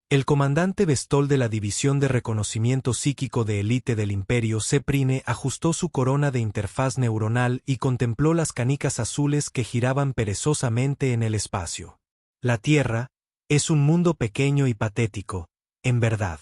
El comandante Bestol de la División de Reconocimiento Psíquico de Élite del Imperio Ceprine ajustó su corona de interfaz neuronal y contempló las canicas azules que giraban perezosamente en el espacio. La Tierra es un mundo pequeño y patético, en verdad.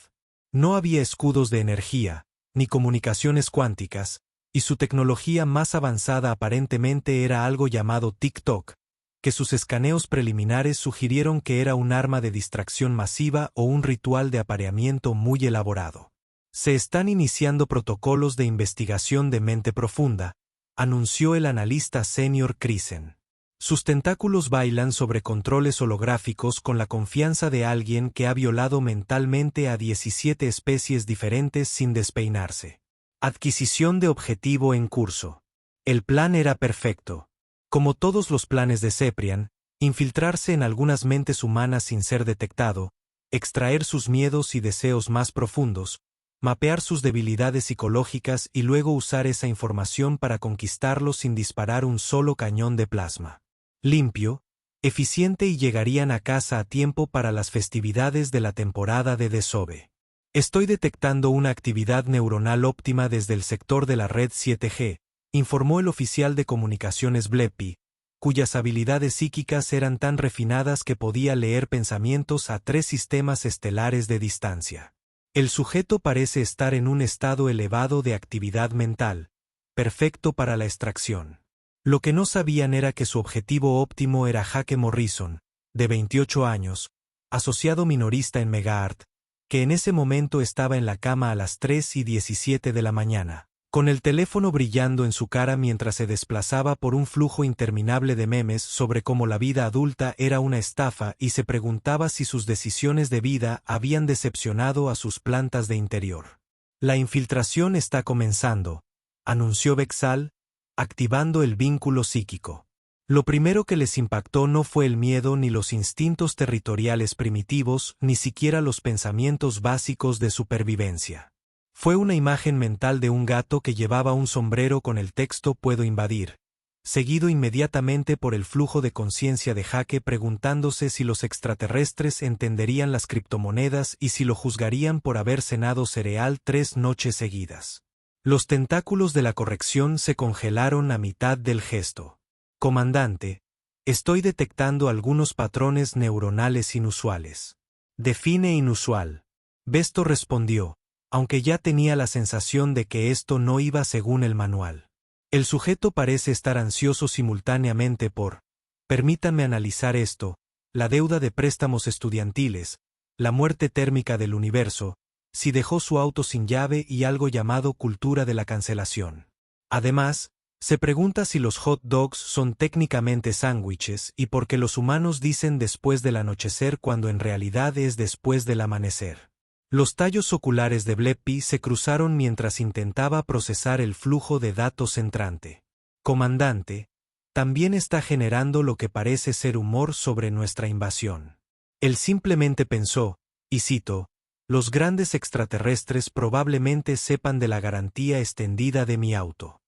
No había escudos de energía, ni comunicaciones cuánticas, y su tecnología más avanzada aparentemente era algo llamado TikTok, que sus escaneos preliminares sugirieron que era un arma de distracción masiva o un ritual de apareamiento muy elaborado. Se están iniciando protocolos de investigación de mente profunda, anunció el analista senior Krisen. Sus tentáculos bailan sobre controles holográficos con la confianza de alguien que ha violado mentalmente a 17 especies diferentes sin despeinarse. Adquisición de objetivo en curso. El plan era perfecto. Como todos los planes de Ceprian, infiltrarse en algunas mentes humanas sin ser detectado, extraer sus miedos y deseos más profundos, mapear sus debilidades psicológicas y luego usar esa información para conquistarlos sin disparar un solo cañón de plasma. Limpio, eficiente y llegarían a casa a tiempo para las festividades de la temporada de desove. Estoy detectando una actividad neuronal óptima desde el sector de la red 7G, informó el oficial de comunicaciones Blepi, cuyas habilidades psíquicas eran tan refinadas que podía leer pensamientos a 3 sistemas estelares de distancia. El sujeto parece estar en un estado elevado de actividad mental, perfecto para la extracción. Lo que no sabían era que su objetivo óptimo era Jake Morrison, de 28 años, asociado minorista en Megaart, que en ese momento estaba en la cama a las 3:17 de la mañana. Con el teléfono brillando en su cara mientras se desplazaba por un flujo interminable de memes sobre cómo la vida adulta era una estafa y se preguntaba si sus decisiones de vida habían decepcionado a sus plantas de interior. La infiltración está comenzando, anunció Vexal, activando el vínculo psíquico. Lo primero que les impactó no fue el miedo ni los instintos territoriales primitivos, ni siquiera los pensamientos básicos de supervivencia. Fue una imagen mental de un gato que llevaba un sombrero con el texto "Puedo invadir", seguido inmediatamente por el flujo de conciencia de Jake preguntándose si los extraterrestres entenderían las criptomonedas y si lo juzgarían por haber cenado cereal 3 noches seguidas. Los tentáculos de la corrección se congelaron a mitad del gesto. Comandante, estoy detectando algunos patrones neuronales inusuales. Define inusual. Besto respondió, aunque ya tenía la sensación de que esto no iba según el manual. El sujeto parece estar ansioso simultáneamente por, permítanme analizar esto, la deuda de préstamos estudiantiles, la muerte térmica del universo, si dejó su auto sin llave y algo llamado cultura de la cancelación. Además, se pregunta si los hot dogs son técnicamente sándwiches y por qué los humanos dicen después del anochecer cuando en realidad es después del amanecer. Los tallos oculares de Blepi se cruzaron mientras intentaba procesar el flujo de datos entrante. Comandante, también está generando lo que parece ser humor sobre nuestra invasión. Él simplemente pensó, y cito, los grandes extraterrestres probablemente sepan de la garantía extendida de mi auto.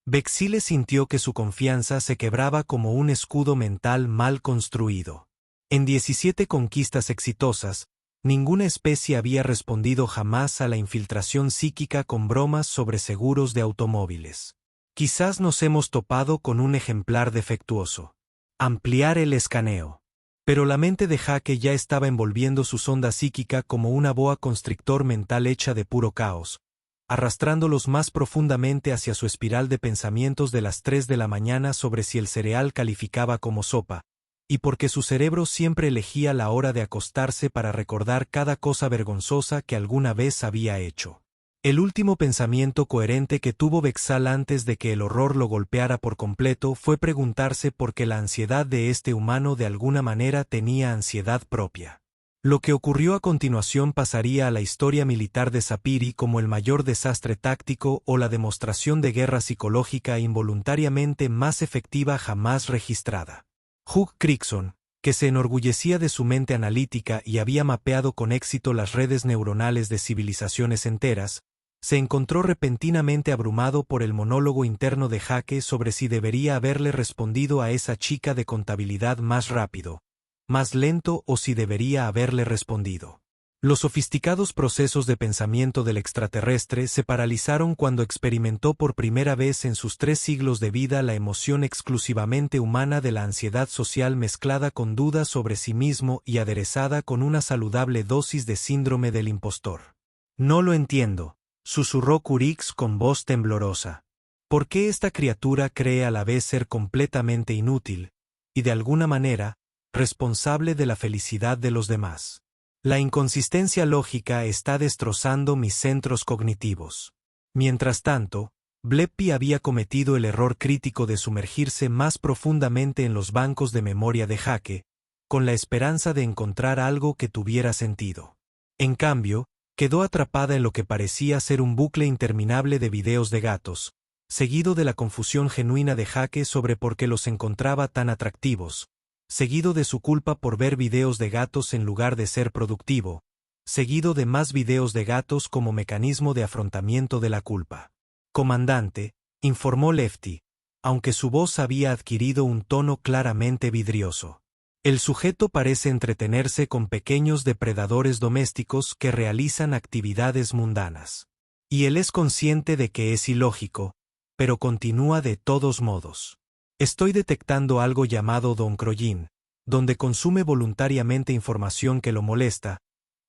Vexile sintió que su confianza se quebraba como un escudo mental mal construido. En 17 conquistas exitosas, ninguna especie había respondido jamás a la infiltración psíquica con bromas sobre seguros de automóviles. Quizás nos hemos topado con un ejemplar defectuoso. Ampliar el escaneo. Pero la mente de Jake ya estaba envolviendo su sonda psíquica como una boa constrictor mental hecha de puro caos, arrastrándolos más profundamente hacia su espiral de pensamientos de las 3 de la mañana sobre si el cereal calificaba como sopa, y porque su cerebro siempre elegía la hora de acostarse para recordar cada cosa vergonzosa que alguna vez había hecho. El último pensamiento coherente que tuvo Vexal antes de que el horror lo golpeara por completo fue preguntarse por qué la ansiedad de este humano de alguna manera tenía ansiedad propia. Lo que ocurrió a continuación pasaría a la historia militar de Sapiri como el mayor desastre táctico o la demostración de guerra psicológica involuntariamente más efectiva jamás registrada. Hugh Crichton, que se enorgullecía de su mente analítica y había mapeado con éxito las redes neuronales de civilizaciones enteras, se encontró repentinamente abrumado por el monólogo interno de Jake sobre si debería haberle respondido a esa chica de contabilidad más rápido, más lento o si debería haberle respondido. Los sofisticados procesos de pensamiento del extraterrestre se paralizaron cuando experimentó por primera vez en sus 3 siglos de vida la emoción exclusivamente humana de la ansiedad social mezclada con dudas sobre sí mismo y aderezada con una saludable dosis de síndrome del impostor. «No lo entiendo», susurró Curix con voz temblorosa. «¿Por qué esta criatura cree a la vez ser completamente inútil, y de alguna manera, responsable de la felicidad de los demás? La inconsistencia lógica está destrozando mis centros cognitivos». Mientras tanto, Bleppi había cometido el error crítico de sumergirse más profundamente en los bancos de memoria de Jake, con la esperanza de encontrar algo que tuviera sentido. En cambio, quedó atrapada en lo que parecía ser un bucle interminable de videos de gatos, seguido de la confusión genuina de Jake sobre por qué los encontraba tan atractivos, seguido de su culpa por ver videos de gatos en lugar de ser productivo, seguido de más videos de gatos como mecanismo de afrontamiento de la culpa. «Comandante», informó Lefty, aunque su voz había adquirido un tono claramente vidrioso. «El sujeto parece entretenerse con pequeños depredadores domésticos que realizan actividades mundanas. Y él es consciente de que es ilógico, pero continúa de todos modos. Estoy detectando algo llamado doncroyin, donde consume voluntariamente información que lo molesta,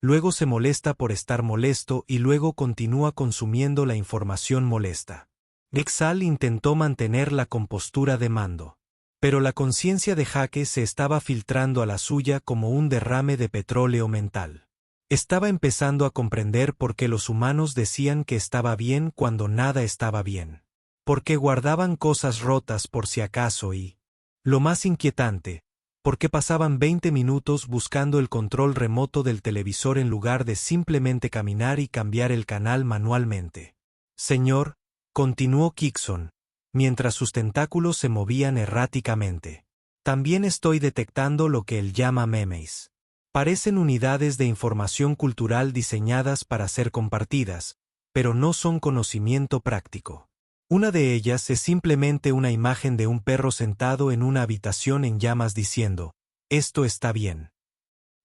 luego se molesta por estar molesto y luego continúa consumiendo la información molesta». Exal intentó mantener la compostura de mando. Pero la conciencia de Jake se estaba filtrando a la suya como un derrame de petróleo mental. Estaba empezando a comprender por qué los humanos decían que estaba bien cuando nada estaba bien. Por qué guardaban cosas rotas por si acaso y, lo más inquietante, por qué pasaban 20 minutos buscando el control remoto del televisor en lugar de simplemente caminar y cambiar el canal manualmente. «Señor», continuó Kixon, mientras sus tentáculos se movían erráticamente. «También estoy detectando lo que él llama memes. Parecen unidades de información cultural diseñadas para ser compartidas, pero no son conocimiento práctico. Una de ellas es simplemente una imagen de un perro sentado en una habitación en llamas diciendo, «Esto está bien».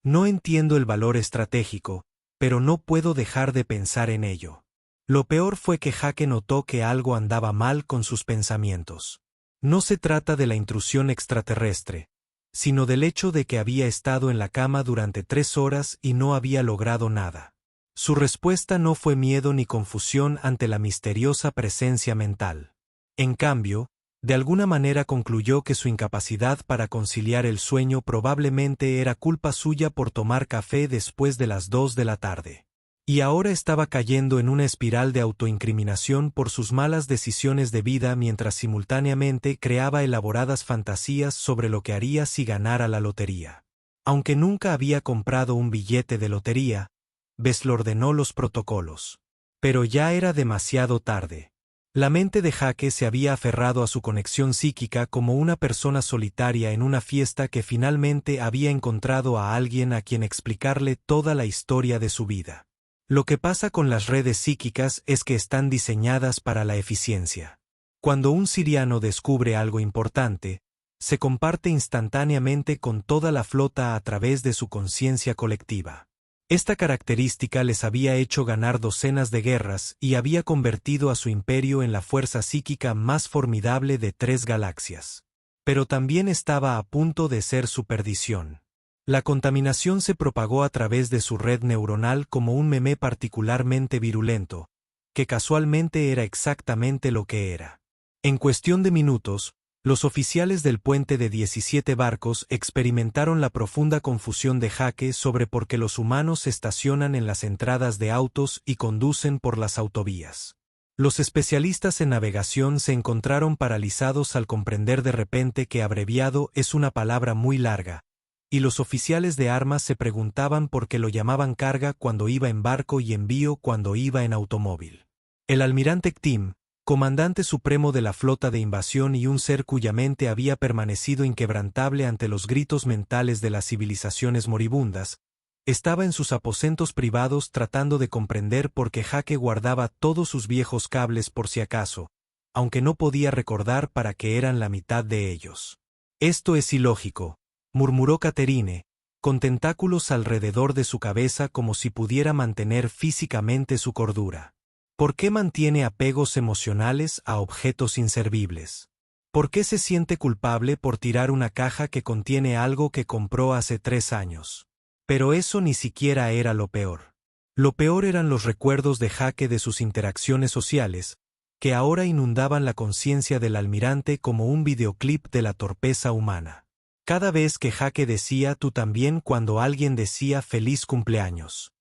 No entiendo el valor estratégico, pero no puedo dejar de pensar en ello. Lo peor fue que Jake notó que algo andaba mal con sus pensamientos. No se trata de la intrusión extraterrestre, sino del hecho de que había estado en la cama durante 3 horas y no había logrado nada. Su respuesta no fue miedo ni confusión ante la misteriosa presencia mental. En cambio, de alguna manera concluyó que su incapacidad para conciliar el sueño probablemente era culpa suya por tomar café después de las 2 de la tarde. Y ahora estaba cayendo en una espiral de autoincriminación por sus malas decisiones de vida mientras simultáneamente creaba elaboradas fantasías sobre lo que haría si ganara la lotería. Aunque nunca había comprado un billete de lotería, Bess ordenó los protocolos. Pero ya era demasiado tarde. La mente de Jake se había aferrado a su conexión psíquica como una persona solitaria en una fiesta que finalmente había encontrado a alguien a quien explicarle toda la historia de su vida. Lo que pasa con las redes psíquicas es que están diseñadas para la eficiencia. Cuando un siriano descubre algo importante, se comparte instantáneamente con toda la flota a través de su conciencia colectiva. Esta característica les había hecho ganar docenas de guerras y había convertido a su imperio en la fuerza psíquica más formidable de 3 galaxias. Pero también estaba a punto de ser su perdición. La contaminación se propagó a través de su red neuronal como un meme particularmente virulento, que casualmente era exactamente lo que era. En cuestión de minutos, los oficiales del puente de 17 barcos experimentaron la profunda confusión de Jake sobre por qué los humanos se estacionan en las entradas de autos y conducen por las autovías. Los especialistas en navegación se encontraron paralizados al comprender de repente que abreviado es una palabra muy larga, y los oficiales de armas se preguntaban por qué lo llamaban carga cuando iba en barco y envío cuando iba en automóvil. El almirante Ktim, comandante supremo de la flota de invasión y un ser cuya mente había permanecido inquebrantable ante los gritos mentales de las civilizaciones moribundas, estaba en sus aposentos privados tratando de comprender por qué Jake guardaba todos sus viejos cables por si acaso, aunque no podía recordar para qué eran la mitad de ellos. «Esto es ilógico», murmuró Catherine, con tentáculos alrededor de su cabeza como si pudiera mantener físicamente su cordura. ¿Por qué mantiene apegos emocionales a objetos inservibles? ¿Por qué se siente culpable por tirar una caja que contiene algo que compró hace 3 años? Pero eso ni siquiera era lo peor. Lo peor eran los recuerdos de Jake de sus interacciones sociales, que ahora inundaban la conciencia del almirante como un videoclip de la torpeza humana. Cada vez que Jake decía tú también cuando alguien decía feliz cumpleaños.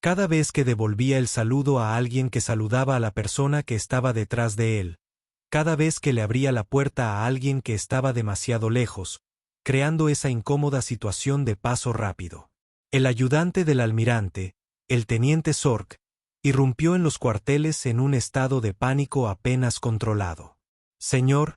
Cada vez que devolvía el saludo a alguien que saludaba a la persona que estaba detrás de él. Cada vez que le abría la puerta a alguien que estaba demasiado lejos, creando esa incómoda situación de paso rápido. El ayudante del almirante, el teniente Sork, irrumpió en los cuarteles en un estado de pánico apenas controlado. Señor,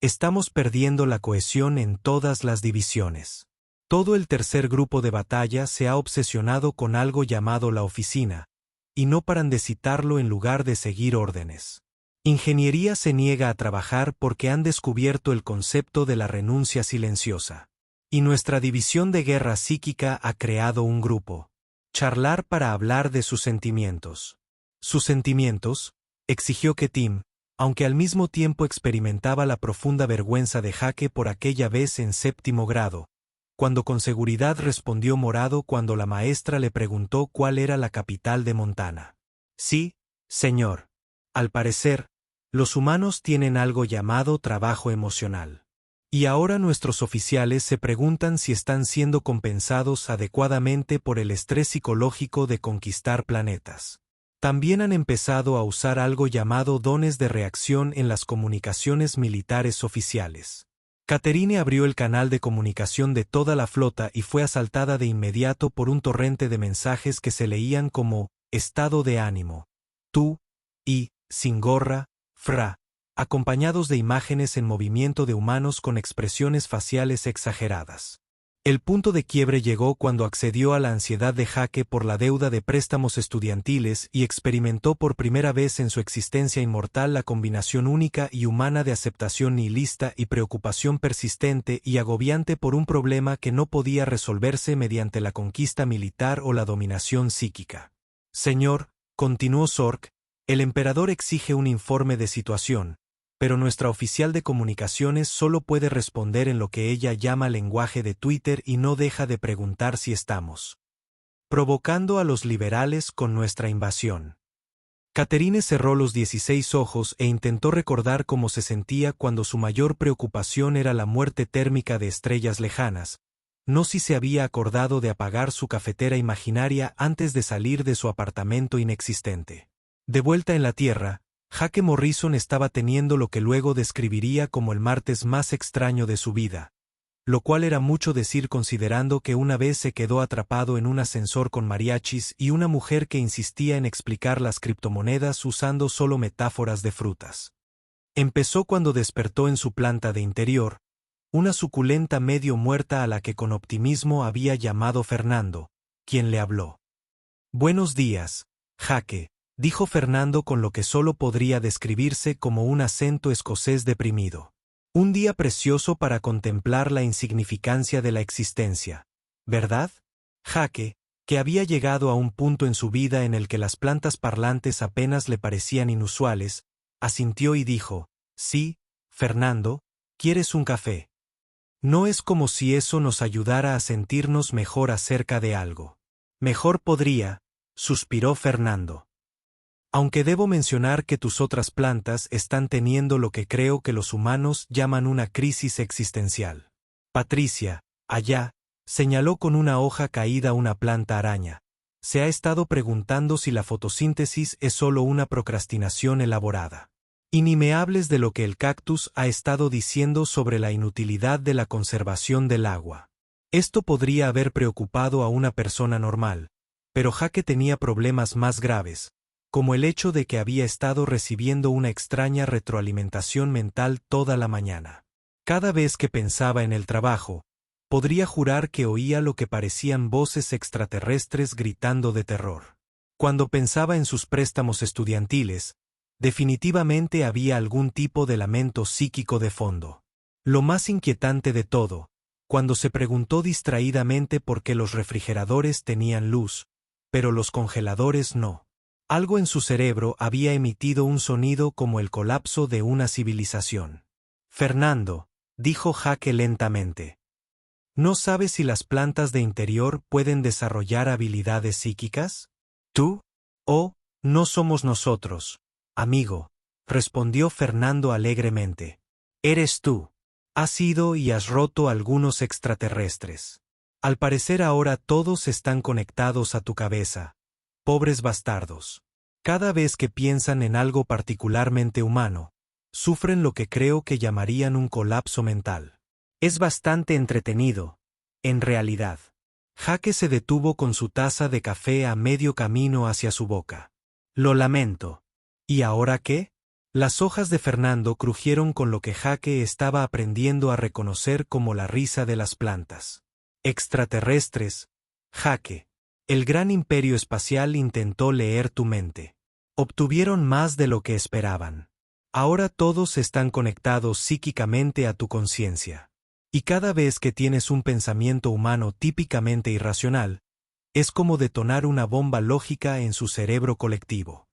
estamos perdiendo la cohesión en todas las divisiones. Todo el tercer grupo de batalla se ha obsesionado con algo llamado la oficina, y no paran de citarlo en lugar de seguir órdenes. Ingeniería se niega a trabajar porque han descubierto el concepto de la renuncia silenciosa. Y nuestra división de guerra psíquica ha creado un grupo. Charlar para hablar de sus sentimientos. ¿Sus sentimientos? Exigió que Tim, aunque al mismo tiempo experimentaba la profunda vergüenza de Jake por aquella vez en 7º grado, cuando con seguridad respondió morado cuando la maestra le preguntó cuál era la capital de Montana. Sí, señor. Al parecer, los humanos tienen algo llamado trabajo emocional. Y ahora nuestros oficiales se preguntan si están siendo compensados adecuadamente por el estrés psicológico de conquistar planetas. También han empezado a usar algo llamado dones de reacción en las comunicaciones militares oficiales. Catherine abrió el canal de comunicación de toda la flota y fue asaltada de inmediato por un torrente de mensajes que se leían como estado de ánimo, tú, y, sin gorra, fra, acompañados de imágenes en movimiento de humanos con expresiones faciales exageradas. El punto de quiebre llegó cuando accedió a la ansiedad de Jake por la deuda de préstamos estudiantiles y experimentó por primera vez en su existencia inmortal la combinación única y humana de aceptación nihilista y preocupación persistente y agobiante por un problema que no podía resolverse mediante la conquista militar o la dominación psíquica. Señor, continuó Sork, el emperador exige un informe de situación, pero nuestra oficial de comunicaciones solo puede responder en lo que ella llama lenguaje de Twitter y no deja de preguntar si estamos provocando a los liberales con nuestra invasión. Catherine cerró los 16 ojos e intentó recordar cómo se sentía cuando su mayor preocupación era la muerte térmica de estrellas lejanas, no si se había acordado de apagar su cafetera imaginaria antes de salir de su apartamento inexistente. De vuelta en la Tierra, Jake Morrison estaba teniendo lo que luego describiría como el martes más extraño de su vida, lo cual era mucho decir considerando que una vez se quedó atrapado en un ascensor con mariachis y una mujer que insistía en explicar las criptomonedas usando solo metáforas de frutas. Empezó cuando despertó en su planta de interior, una suculenta medio muerta a la que con optimismo había llamado Fernando, quien le habló. Buenos días, Jake, dijo Fernando con lo que solo podría describirse como un acento escocés deprimido. Un día precioso para contemplar la insignificancia de la existencia, ¿verdad? Jake, que había llegado a un punto en su vida en el que las plantas parlantes apenas le parecían inusuales, asintió y dijo, sí, Fernando, ¿quieres un café? No es como si eso nos ayudara a sentirnos mejor acerca de algo. Mejor podría, suspiró Fernando. Aunque debo mencionar que tus otras plantas están teniendo lo que creo que los humanos llaman una crisis existencial. Patricia, allá, señaló con una hoja caída una planta araña. Se ha estado preguntando si la fotosíntesis es solo una procrastinación elaborada. Y ni me hables de lo que el cactus ha estado diciendo sobre la inutilidad de la conservación del agua. Esto podría haber preocupado a una persona normal, pero Jake tenía problemas más graves, como el hecho de que había estado recibiendo una extraña retroalimentación mental toda la mañana. Cada vez que pensaba en el trabajo, podría jurar que oía lo que parecían voces extraterrestres gritando de terror. Cuando pensaba en sus préstamos estudiantiles, definitivamente había algún tipo de lamento psíquico de fondo. Lo más inquietante de todo, cuando se preguntó distraídamente por qué los refrigeradores tenían luz, pero los congeladores no. Algo en su cerebro había emitido un sonido como el colapso de una civilización. Fernando, dijo Jake lentamente. ¿No sabes si las plantas de interior pueden desarrollar habilidades psíquicas? ¿Tú? Oh, no somos nosotros, amigo, respondió Fernando alegremente. Eres tú. Has ido y has roto algunos extraterrestres. Al parecer ahora todos están conectados a tu cabeza. Pobres bastardos. Cada vez que piensan en algo particularmente humano, sufren lo que creo que llamarían un colapso mental. Es bastante entretenido, en realidad. Jake se detuvo con su taza de café a medio camino hacia su boca. Lo lamento. ¿Y ahora qué? Las hojas de Fernando crujieron con lo que Jake estaba aprendiendo a reconocer como la risa de las plantas. Extraterrestres, Jake. El gran imperio espacial intentó leer tu mente. Obtuvieron más de lo que esperaban. Ahora todos están conectados psíquicamente a tu conciencia. Y cada vez que tienes un pensamiento humano típicamente irracional, es como detonar una bomba lógica en su cerebro colectivo.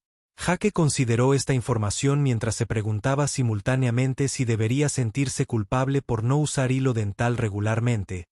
Jake consideró esta información mientras se preguntaba simultáneamente si debería sentirse culpable por no usar hilo dental regularmente,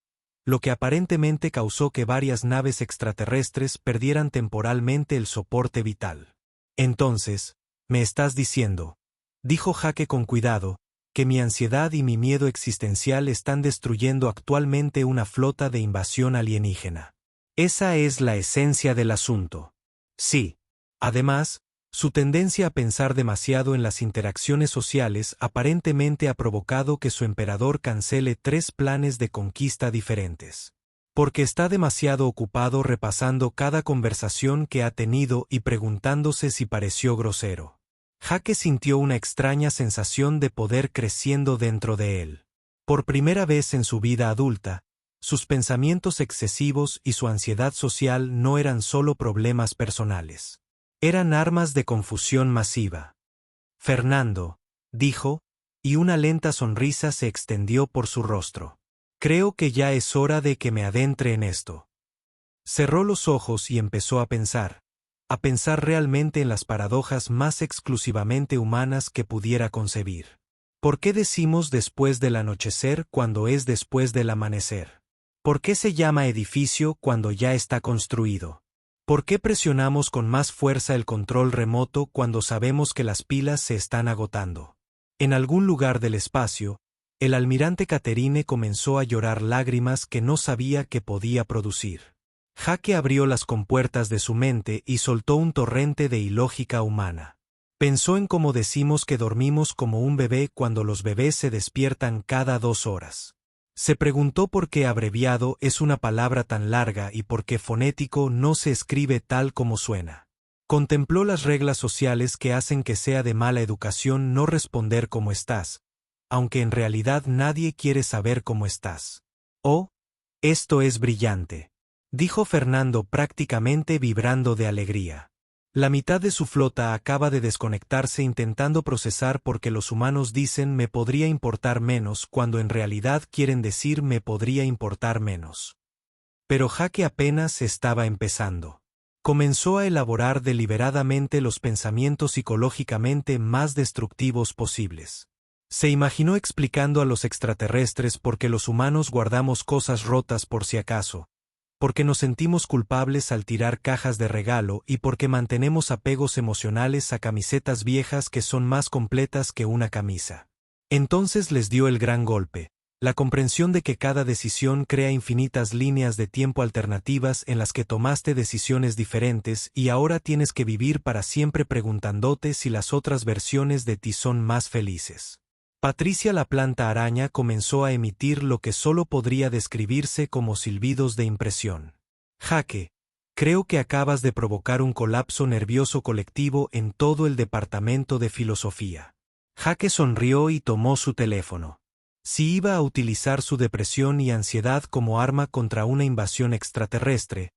lo que aparentemente causó que varias naves extraterrestres perdieran temporalmente el soporte vital. Entonces, me estás diciendo, dijo Jake con cuidado, que mi ansiedad y mi miedo existencial están destruyendo actualmente una flota de invasión alienígena. Esa es la esencia del asunto. Sí. Además, su tendencia a pensar demasiado en las interacciones sociales aparentemente ha provocado que su emperador cancele 3 planes de conquista diferentes. Porque está demasiado ocupado repasando cada conversación que ha tenido y preguntándose si pareció grosero. Jake sintió una extraña sensación de poder creciendo dentro de él. Por primera vez en su vida adulta, sus pensamientos excesivos y su ansiedad social no eran solo problemas personales. Eran armas de confusión masiva. Fernando, dijo, y una lenta sonrisa se extendió por su rostro. Creo que ya es hora de que me adentre en esto. Cerró los ojos y empezó a pensar realmente en las paradojas más exclusivamente humanas que pudiera concebir. ¿Por qué decimos después del anochecer cuando es después del amanecer? ¿Por qué se llama edificio cuando ya está construido? ¿Por qué presionamos con más fuerza el control remoto cuando sabemos que las pilas se están agotando? En algún lugar del espacio, el almirante Catherine comenzó a llorar lágrimas que no sabía que podía producir. Jake abrió las compuertas de su mente y soltó un torrente de ilógica humana. Pensó en cómo decimos que dormimos como un bebé cuando los bebés se despiertan cada 2 horas. Se preguntó por qué abreviado es una palabra tan larga y por qué fonético no se escribe tal como suena. Contempló las reglas sociales que hacen que sea de mala educación no responder cómo estás, aunque en realidad nadie quiere saber cómo estás. Oh, esto es brillante, dijo Fernando prácticamente vibrando de alegría. La mitad de su flota acaba de desconectarse intentando procesar por qué los humanos dicen me podría importar menos cuando en realidad quieren decir me podría importar menos. Pero Jake apenas estaba empezando. Comenzó a elaborar deliberadamente los pensamientos psicológicamente más destructivos posibles. Se imaginó explicando a los extraterrestres por qué los humanos guardamos cosas rotas por si acaso, porque nos sentimos culpables al tirar cajas de regalo y porque mantenemos apegos emocionales a camisetas viejas que son más completas que una camisa. Entonces les dio el gran golpe, la comprensión de que cada decisión crea infinitas líneas de tiempo alternativas en las que tomaste decisiones diferentes y ahora tienes que vivir para siempre preguntándote si las otras versiones de ti son más felices. Patricia la planta araña comenzó a emitir lo que solo podría describirse como silbidos de impresión. Jake, creo que acabas de provocar un colapso nervioso colectivo en todo el departamento de filosofía. Jake sonrió y tomó su teléfono. Si iba a utilizar su depresión y ansiedad como arma contra una invasión extraterrestre,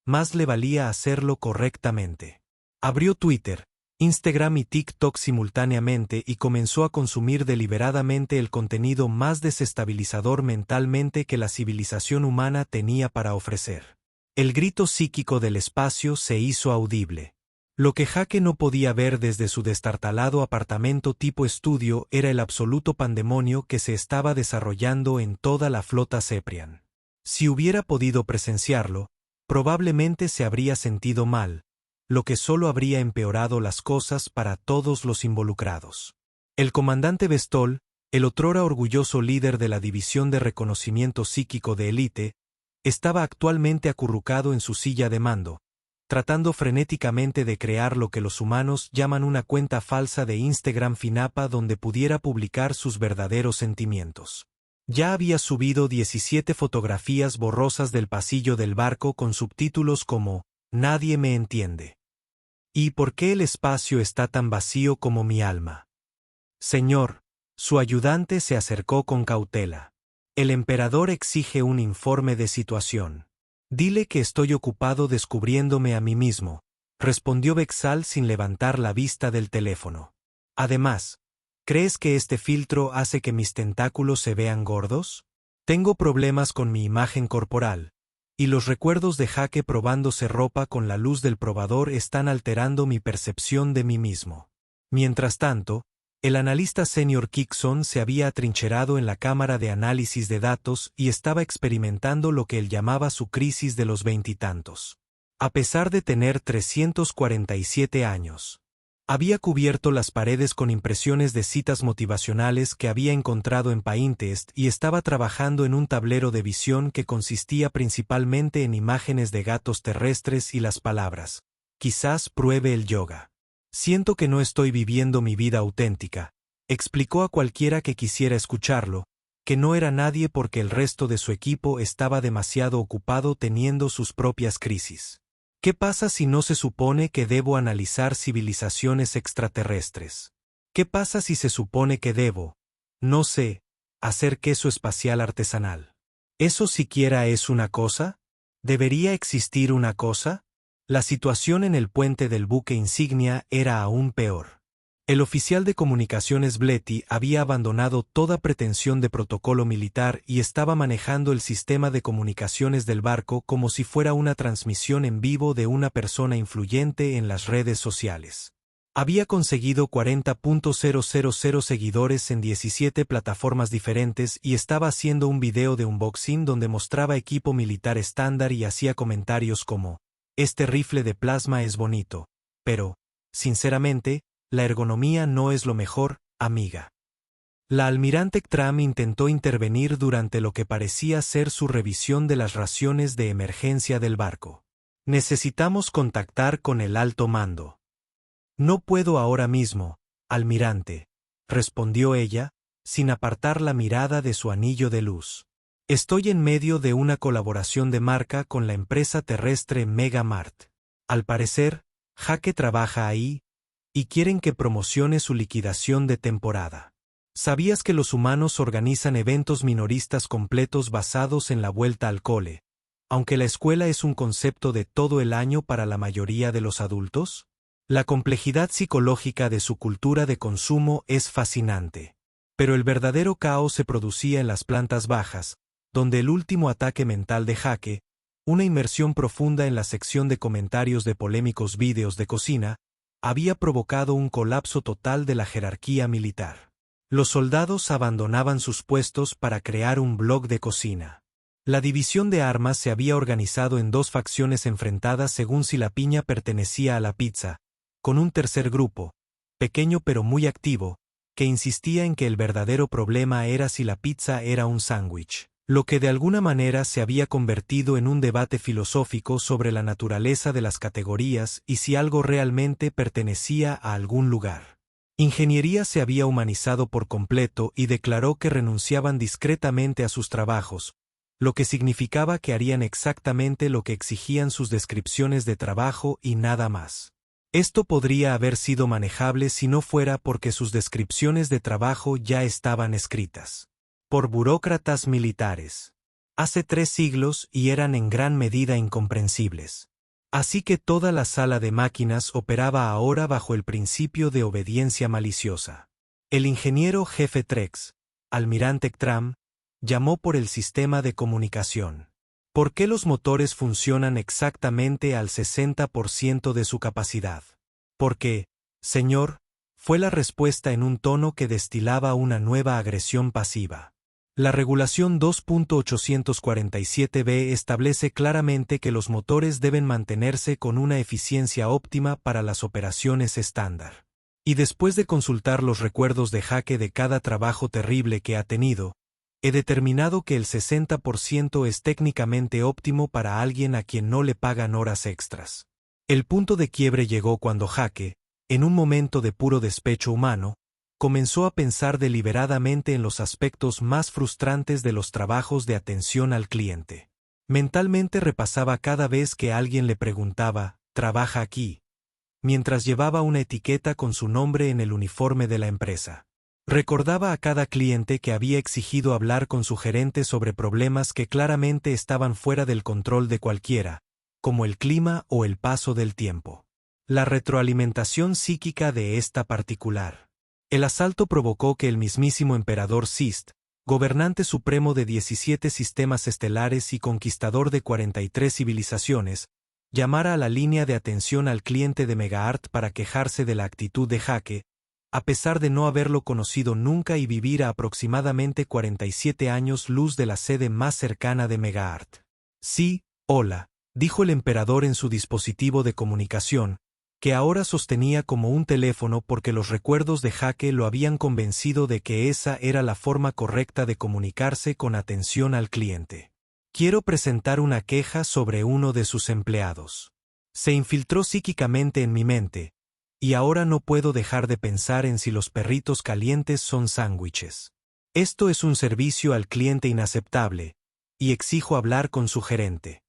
más le valía hacerlo correctamente. Abrió Twitter, Instagram y TikTok simultáneamente y comenzó a consumir deliberadamente el contenido más desestabilizador mentalmente que la civilización humana tenía para ofrecer. El grito psíquico del espacio se hizo audible. Lo que Jake no podía ver desde su destartalado apartamento tipo estudio era el absoluto pandemonio que se estaba desarrollando en toda la flota Ceprian. Si hubiera podido presenciarlo, probablemente se habría sentido mal, lo que solo habría empeorado las cosas para todos los involucrados. El comandante Bestol, el otrora orgulloso líder de la división de reconocimiento psíquico de élite, estaba actualmente acurrucado en su silla de mando, tratando frenéticamente de crear lo que los humanos llaman una cuenta falsa de Instagram finapa donde pudiera publicar sus verdaderos sentimientos. Ya había subido 17 fotografías borrosas del pasillo del barco con subtítulos como «Nadie me entiende». ¿Y por qué el espacio está tan vacío como mi alma? Señor, su ayudante se acercó con cautela. El emperador exige un informe de situación. Dile que estoy ocupado descubriéndome a mí mismo, respondió Vexal sin levantar la vista del teléfono. Además, ¿crees que este filtro hace que mis tentáculos se vean gordos? Tengo problemas con mi imagen corporal, y los recuerdos de Jake probándose ropa con la luz del probador están alterando mi percepción de mí mismo. Mientras tanto, el analista senior Kixon se había atrincherado en la cámara de análisis de datos y estaba experimentando lo que él llamaba su crisis de los veintitantos. A pesar de tener 347 años, había cubierto las paredes con impresiones de citas motivacionales que había encontrado en Pinterest y estaba trabajando en un tablero de visión que consistía principalmente en imágenes de gatos terrestres y las palabras: «Quizás pruebe el yoga». Siento que no estoy viviendo mi vida auténtica, explicó a cualquiera que quisiera escucharlo, que no era nadie porque el resto de su equipo estaba demasiado ocupado teniendo sus propias crisis. ¿Qué pasa si no se supone que debo analizar civilizaciones extraterrestres? ¿Qué pasa si se supone que debo, no sé, hacer queso espacial artesanal? ¿Eso siquiera es una cosa? ¿Debería existir una cosa? La situación en el puente del buque insignia era aún peor. El oficial de comunicaciones Bletty había abandonado toda pretensión de protocolo militar y estaba manejando el sistema de comunicaciones del barco como si fuera una transmisión en vivo de una persona influyente en las redes sociales. Había conseguido 40.000 seguidores en 17 plataformas diferentes y estaba haciendo un video de unboxing donde mostraba equipo militar estándar y hacía comentarios como: «Este rifle de plasma es bonito, pero, sinceramente, la ergonomía no es lo mejor, amiga». La almirante Ktram intentó intervenir durante lo que parecía ser su revisión de las raciones de emergencia del barco. «Necesitamos contactar con el alto mando». «No puedo ahora mismo, almirante», respondió ella, sin apartar la mirada de su anillo de luz. «Estoy en medio de una colaboración de marca con la empresa terrestre Megamart. Al parecer, Jake trabaja ahí, y quieren que promocione su liquidación de temporada. ¿Sabías que los humanos organizan eventos minoristas completos basados en la vuelta al cole, aunque la escuela es un concepto de todo el año para la mayoría de los adultos? La complejidad psicológica de su cultura de consumo es fascinante. Pero el verdadero caos se producía en las plantas bajas, donde el último ataque mental de Jake, una inmersión profunda en la sección de comentarios de polémicos vídeos de cocina, había provocado un colapso total de la jerarquía militar. Los soldados abandonaban sus puestos para crear un blog de cocina. La división de armas se había organizado en dos facciones enfrentadas según si la piña pertenecía a la pizza, con un tercer grupo, pequeño pero muy activo, que insistía en que el verdadero problema era si la pizza era un sándwich, lo que de alguna manera se había convertido en un debate filosófico sobre la naturaleza de las categorías y si algo realmente pertenecía a algún lugar. Ingeniería se había humanizado por completo y declaró que renunciaban discretamente a sus trabajos, lo que significaba que harían exactamente lo que exigían sus descripciones de trabajo y nada más. Esto podría haber sido manejable si no fuera porque sus descripciones de trabajo ya estaban escritas por burócratas militares. Hace 3 siglos y eran en gran medida incomprensibles. Así que toda la sala de máquinas operaba ahora bajo el principio de obediencia maliciosa. El ingeniero jefe Trex, almirante Ktram, llamó por el sistema de comunicación. ¿Por qué los motores funcionan exactamente al 60% de su capacidad? Porque, señor, fue la respuesta en un tono que destilaba una nueva agresión pasiva. La regulación 2.847b establece claramente que los motores deben mantenerse con una eficiencia óptima para las operaciones estándar. Y después de consultar los recuerdos de Jake de cada trabajo terrible que ha tenido, he determinado que el 60% es técnicamente óptimo para alguien a quien no le pagan horas extras. El punto de quiebre llegó cuando Jake, en un momento de puro despecho humano, comenzó a pensar deliberadamente en los aspectos más frustrantes de los trabajos de atención al cliente. Mentalmente repasaba cada vez que alguien le preguntaba, ¿trabaja aquí?, mientras llevaba una etiqueta con su nombre en el uniforme de la empresa. Recordaba a cada cliente que había exigido hablar con su gerente sobre problemas que claramente estaban fuera del control de cualquiera, como el clima o el paso del tiempo. La retroalimentación psíquica de esta particular. El asalto provocó que el mismísimo emperador Sist, gobernante supremo de 17 sistemas estelares y conquistador de 43 civilizaciones, llamara a la línea de atención al cliente de Megaart para quejarse de la actitud de Jake, a pesar de no haberlo conocido nunca y vivir a aproximadamente 47 años luz de la sede más cercana de Megaart. Sí, hola, dijo el emperador en su dispositivo de comunicación, que ahora sostenía como un teléfono porque los recuerdos de Jake lo habían convencido de que esa era la forma correcta de comunicarse con atención al cliente. Quiero presentar una queja sobre uno de sus empleados. Se infiltró psíquicamente en mi mente, y ahora no puedo dejar de pensar en si los perritos calientes son sándwiches. Esto es un servicio al cliente inaceptable, y exijo hablar con su gerente.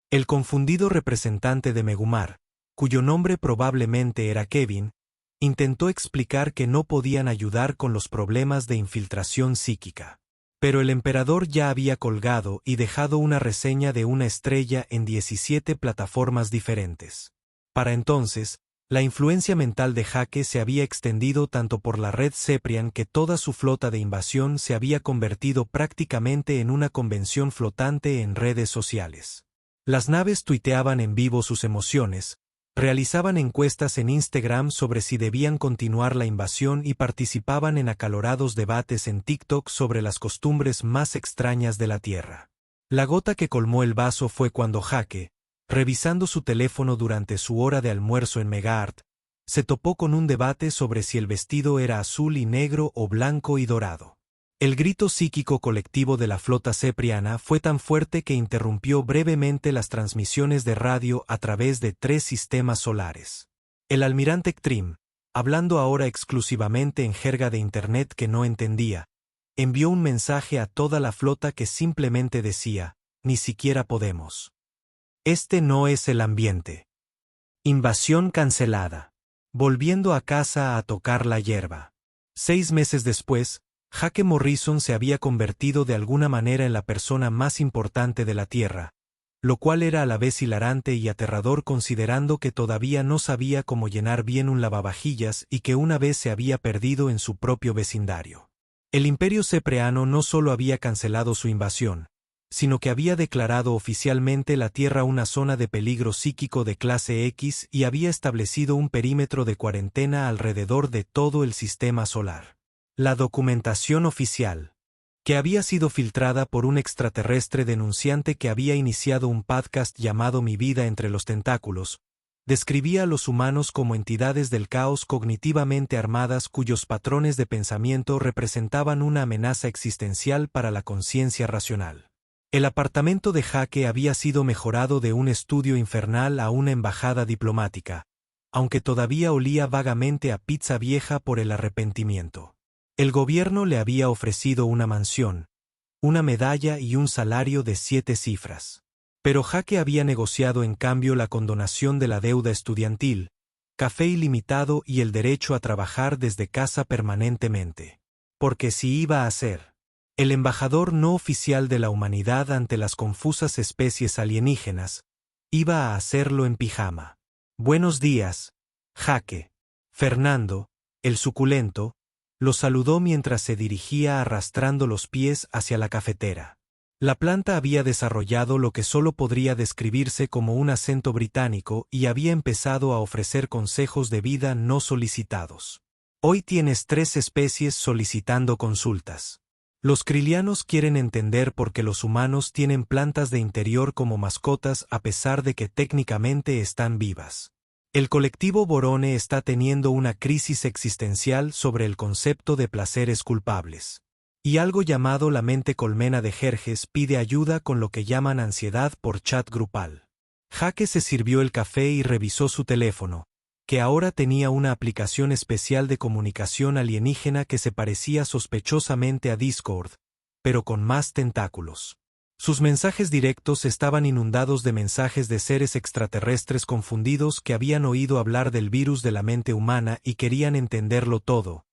El confundido representante de Megumar, cuyo nombre probablemente era Kevin, intentó explicar que no podían ayudar con los problemas de infiltración psíquica. Pero el emperador ya había colgado y dejado una reseña de una estrella en 17 plataformas diferentes. Para entonces, la influencia mental de Jake se había extendido tanto por la red Ceprian que toda su flota de invasión se había convertido prácticamente en una convención flotante en redes sociales. Las naves tuiteaban en vivo sus emociones, realizaban encuestas en Instagram sobre si debían continuar la invasión y participaban en acalorados debates en TikTok sobre las costumbres más extrañas de la Tierra. La gota que colmó el vaso fue cuando Jake, revisando su teléfono durante su hora de almuerzo en Megaart, se topó con un debate sobre si el vestido era azul y negro o blanco y dorado. El grito psíquico colectivo de la flota cepriana fue tan fuerte que interrumpió brevemente las transmisiones de radio a través de 3 sistemas solares. El almirante Ktrim, hablando ahora exclusivamente en jerga de Internet que no entendía, envió un mensaje a toda la flota que simplemente decía, ni siquiera podemos. Este no es el ambiente. Invasión cancelada. Volviendo a casa a tocar la hierba. 6 meses después, Jake Morrison se había convertido de alguna manera en la persona más importante de la Tierra, lo cual era a la vez hilarante y aterrador considerando que todavía no sabía cómo llenar bien un lavavajillas y que una vez se había perdido en su propio vecindario. El Imperio Cepreano no solo había cancelado su invasión, sino que había declarado oficialmente la Tierra una zona de peligro psíquico de clase X y había establecido un perímetro de cuarentena alrededor de todo el sistema solar. La documentación oficial, que había sido filtrada por un extraterrestre denunciante que había iniciado un podcast llamado Mi vida entre los tentáculos, describía a los humanos como entidades del caos cognitivamente armadas cuyos patrones de pensamiento representaban una amenaza existencial para la conciencia racional. El apartamento de Jake había sido mejorado de un estudio infernal a una embajada diplomática, aunque todavía olía vagamente a pizza vieja por el arrepentimiento. El gobierno le había ofrecido una mansión, una medalla y un salario de 7 cifras. Pero Jake había negociado en cambio la condonación de la deuda estudiantil, café ilimitado y el derecho a trabajar desde casa permanentemente. Porque si iba a ser el embajador no oficial de la humanidad ante las confusas especies alienígenas, Iba a hacerlo en pijama. Buenos días, Jake. Fernando, el suculento, lo saludó mientras se dirigía arrastrando los pies hacia la cafetera. La planta había desarrollado lo que solo podría describirse como un acento británico y había empezado a ofrecer consejos de vida no solicitados. Hoy tienes 3 especies solicitando consultas. Los krilianos quieren entender por qué los humanos tienen plantas de interior como mascotas a pesar de que técnicamente están vivas. El colectivo Borone está teniendo una crisis existencial sobre el concepto de placeres culpables. Y algo llamado la mente colmena de Jerjes pide ayuda con lo que llaman ansiedad por chat grupal. Jake se sirvió el café y revisó su teléfono, que ahora tenía una aplicación especial de comunicación alienígena que se parecía sospechosamente a Discord, pero con más tentáculos. Sus mensajes directos estaban inundados de mensajes de seres extraterrestres confundidos que habían oído hablar del virus de la mente humana y querían entenderlo todo,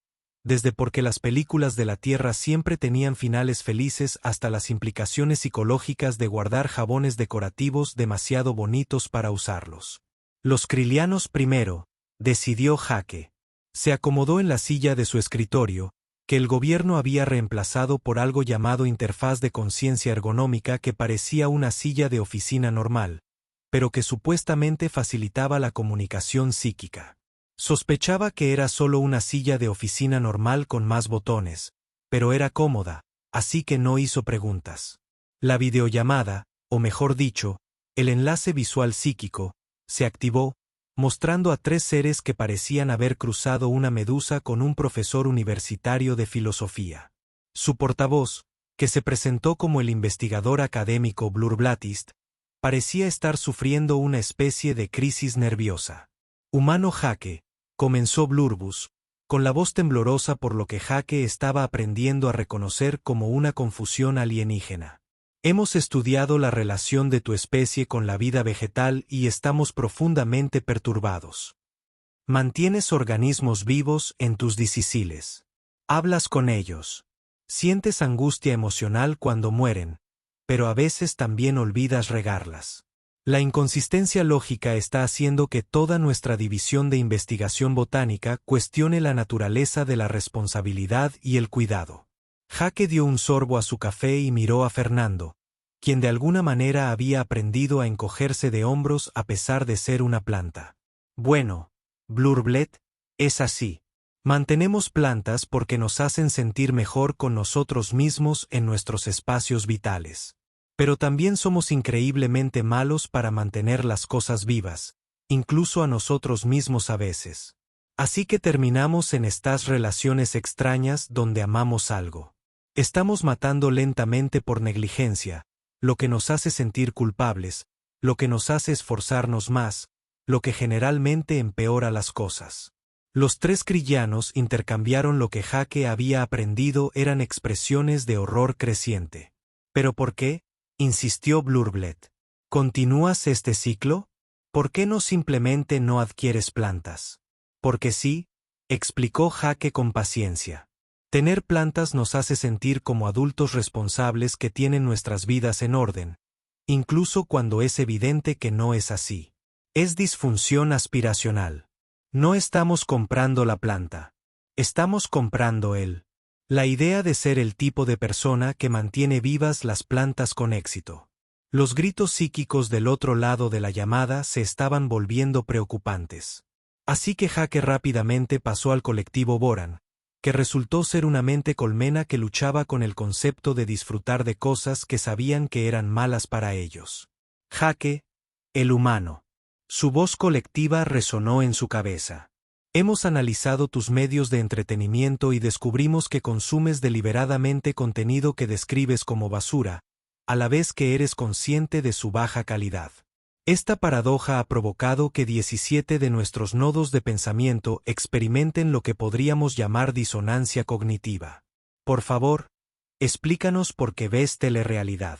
desde por qué las películas de la Tierra siempre tenían finales felices hasta las implicaciones psicológicas de guardar jabones decorativos demasiado bonitos para usarlos. Los krilianos primero, decidió Jake. Se acomodó en la silla de su escritorio, que el gobierno había reemplazado por algo llamado interfaz de conciencia ergonómica que parecía una silla de oficina normal, pero que supuestamente facilitaba la comunicación psíquica. Sospechaba que era solo una silla de oficina normal con más botones, pero era cómoda, así que no hizo preguntas. La videollamada, o mejor dicho, el enlace visual psíquico, se activó, mostrando a 3 seres que parecían haber cruzado una medusa con un profesor universitario de filosofía. Su portavoz, que se presentó como el investigador académico Blurblatist, parecía estar sufriendo una especie de crisis nerviosa. Humano Jake, comenzó Blurbus, con la voz temblorosa por lo que Jake estaba aprendiendo a reconocer como una confusión alienígena. Hemos estudiado la relación de tu especie con la vida vegetal y estamos profundamente perturbados. Mantienes organismos vivos en tus disiciles. Hablas con ellos. Sientes angustia emocional cuando mueren, pero a veces también olvidas regarlas. La inconsistencia lógica está haciendo que toda nuestra división de investigación botánica cuestione la naturaleza de la responsabilidad y el cuidado. Jake dio un sorbo a su café y miró a Fernando, quien de alguna manera había aprendido a encogerse de hombros a pesar de ser una planta. Bueno, Blurblet, es así. Mantenemos plantas porque nos hacen sentir mejor con nosotros mismos en nuestros espacios vitales. Pero también somos increíblemente malos para mantener las cosas vivas, incluso a nosotros mismos a veces. Así que terminamos en estas relaciones extrañas donde amamos algo. Estamos matando lentamente por negligencia, lo que nos hace sentir culpables, lo que nos hace esforzarnos más, lo que generalmente empeora las cosas. Los 3 krillanos intercambiaron lo que Jake había aprendido eran expresiones de horror creciente. ¿Pero por qué?, insistió Blurblet. ¿Continúas este ciclo? ¿Por qué no simplemente no adquieres plantas? Porque sí, explicó Jake con paciencia. Tener plantas nos hace sentir como adultos responsables que tienen nuestras vidas en orden, incluso cuando es evidente que no es así. Es disfunción aspiracional. No estamos comprando la planta. Estamos comprando la idea de ser el tipo de persona que mantiene vivas las plantas con éxito. Los gritos psíquicos del otro lado de la llamada se estaban volviendo preocupantes. Así que Jake rápidamente pasó al colectivo Boran, que resultó ser una mente colmena que luchaba con el concepto de disfrutar de cosas que sabían que eran malas para ellos. Jake, el humano. Su voz colectiva resonó en su cabeza. Hemos analizado tus medios de entretenimiento y descubrimos que consumes deliberadamente contenido que describes como basura, a la vez que eres consciente de su baja calidad. Esta paradoja ha provocado que 17 de nuestros nodos de pensamiento experimenten lo que podríamos llamar disonancia cognitiva. Por favor, explícanos por qué ves telerrealidad.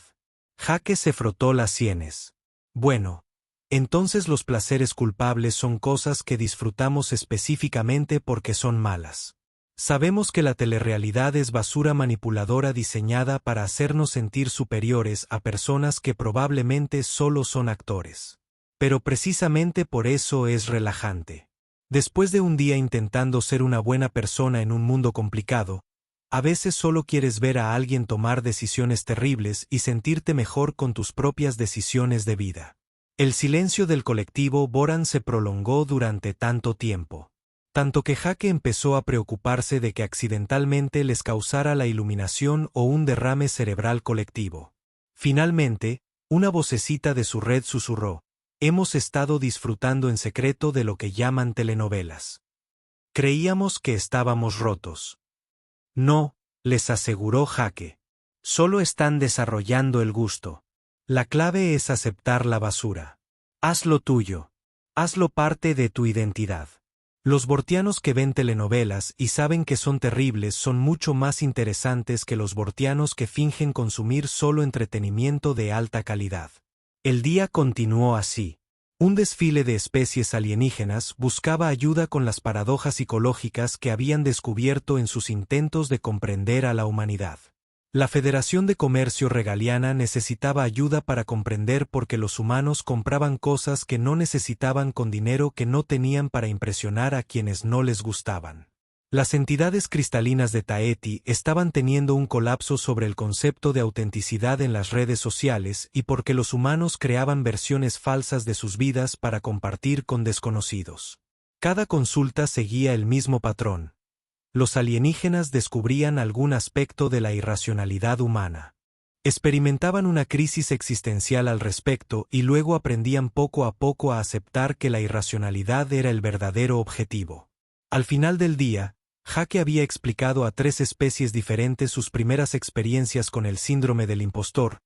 Jake se frotó las sienes. Bueno, entonces los placeres culpables son cosas que disfrutamos específicamente porque son malas. Sabemos que la telerrealidad es basura manipuladora diseñada para hacernos sentir superiores a personas que probablemente solo son actores. Pero precisamente por eso es relajante. Después de un día intentando ser una buena persona en un mundo complicado, a veces solo quieres ver a alguien tomar decisiones terribles y sentirte mejor con tus propias decisiones de vida. El silencio del colectivo Boran se prolongó durante tanto tiempo. Tanto que Jake empezó a preocuparse de que accidentalmente les causara la iluminación o un derrame cerebral colectivo. Finalmente, una vocecita de su red susurró: «Hemos estado disfrutando en secreto de lo que llaman telenovelas. Creíamos que estábamos rotos». No, les aseguró Jake. Solo están desarrollando el gusto. La clave es aceptar la basura. Hazlo tuyo. Hazlo parte de tu identidad. Los bortianos que ven telenovelas y saben que son terribles son mucho más interesantes que los bortianos que fingen consumir solo entretenimiento de alta calidad. El día continuó así. Un desfile de especies alienígenas buscaba ayuda con las paradojas psicológicas que habían descubierto en sus intentos de comprender a la humanidad. La Federación de Comercio Regaliana necesitaba ayuda para comprender por qué los humanos compraban cosas que no necesitaban con dinero que no tenían para impresionar a quienes no les gustaban. Las entidades cristalinas de Taeti estaban teniendo un colapso sobre el concepto de autenticidad en las redes sociales y porque los humanos creaban versiones falsas de sus vidas para compartir con desconocidos. Cada consulta seguía el mismo patrón. Los alienígenas descubrían algún aspecto de la irracionalidad humana. Experimentaban una crisis existencial al respecto y luego aprendían poco a poco a aceptar que la irracionalidad era el verdadero objetivo. Al final del día, Jake había explicado a 3 especies diferentes sus primeras experiencias con el síndrome del impostor.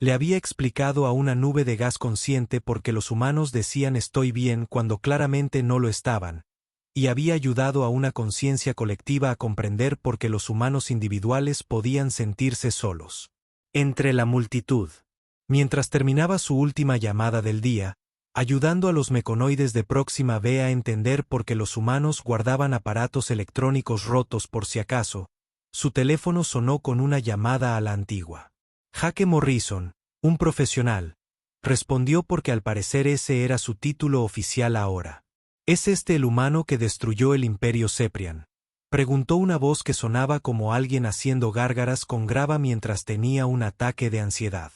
Le había explicado a una nube de gas consciente por qué los humanos decían estoy bien cuando claramente no lo estaban. Y había ayudado a una conciencia colectiva a comprender por qué los humanos individuales podían sentirse solos. Entre la multitud. Mientras terminaba su última llamada del día, ayudando a los meconoides de Próxima B a entender por qué los humanos guardaban aparatos electrónicos rotos por si acaso, su teléfono sonó con una llamada a la antigua. Jake Morrison, un profesional, respondió porque al parecer ese era su título oficial ahora. ¿Es este el humano que destruyó el Imperio Ceprian?, preguntó una voz que sonaba como alguien haciendo gárgaras con grava mientras tenía un ataque de ansiedad.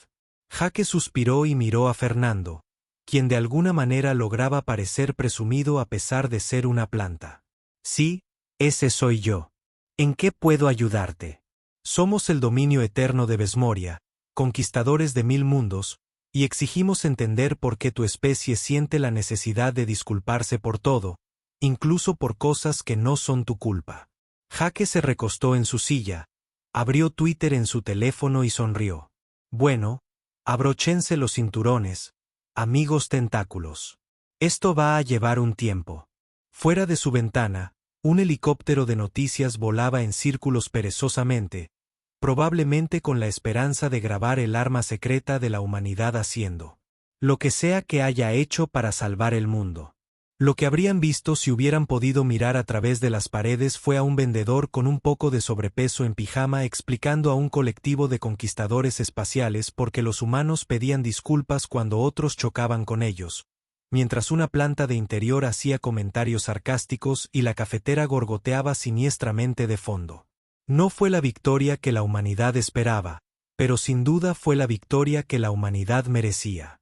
Jake suspiró y miró a Fernando, quien de alguna manera lograba parecer presumido a pesar de ser una planta. Sí, ese soy yo. ¿En qué puedo ayudarte? Somos el dominio eterno de Vesmoria, conquistadores de 1000 mundos, y exigimos entender por qué tu especie siente la necesidad de disculparse por todo, incluso por cosas que no son tu culpa. Jake se recostó en su silla, abrió Twitter en su teléfono y sonrió. Bueno, abróchense los cinturones, amigos tentáculos. Esto va a llevar un tiempo. Fuera de su ventana, un helicóptero de noticias volaba en círculos perezosamente, probablemente con la esperanza de grabar el arma secreta de la humanidad haciendo lo que sea que haya hecho para salvar el mundo. Lo que habrían visto si hubieran podido mirar a través de las paredes fue a un vendedor con un poco de sobrepeso en pijama explicando a un colectivo de conquistadores espaciales por qué los humanos pedían disculpas cuando otros chocaban con ellos, mientras una planta de interior hacía comentarios sarcásticos y la cafetera gorgoteaba siniestramente de fondo. No fue la victoria que la humanidad esperaba, pero sin duda fue la victoria que la humanidad merecía.